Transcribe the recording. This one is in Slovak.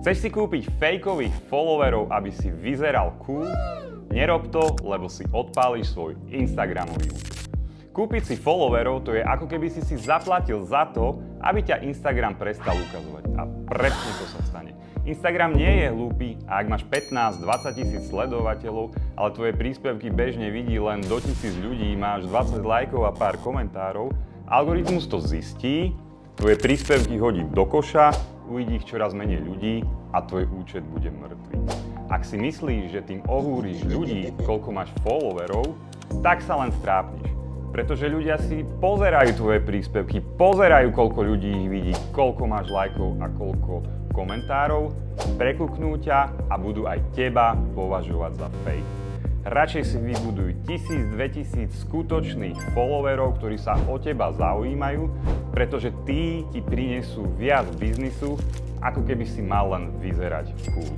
Chceš si kúpiť fejkových followerov, aby si vyzeral cool? Nerob to, lebo si odpáliš svoj Instagramový účet. Kúpiť si followerov to je ako keby si zaplatil za to, aby ťa Instagram prestal ukazovať. A presne to sa stane. Instagram nie je hlúpy a ak máš 15-20 tisíc sledovateľov, ale tvoje príspevky bežne vidí len do 1000 ľudí, máš 20 lajkov a pár komentárov, algoritmus to zistí, tvoje príspevky hodí do koša, uvidí ich čoraz menej ľudí a tvoj účet bude mŕtvý. Ak si myslíš, že tým ohúriš ľudí, koľko máš followerov, tak sa len strápniš. Pretože ľudia si pozerajú tvoje príspevky, pozerajú, koľko ľudí ich vidí, koľko máš lajkov a koľko komentárov, prekúknú ťa a budú aj teba považovať za fake. Radšej si vybuduj 1000-2000 skutočných followerov, ktorí sa o teba zaujímajú, pretože tí ti prinesú viac biznisu, ako keby si mal len vyzerať cool.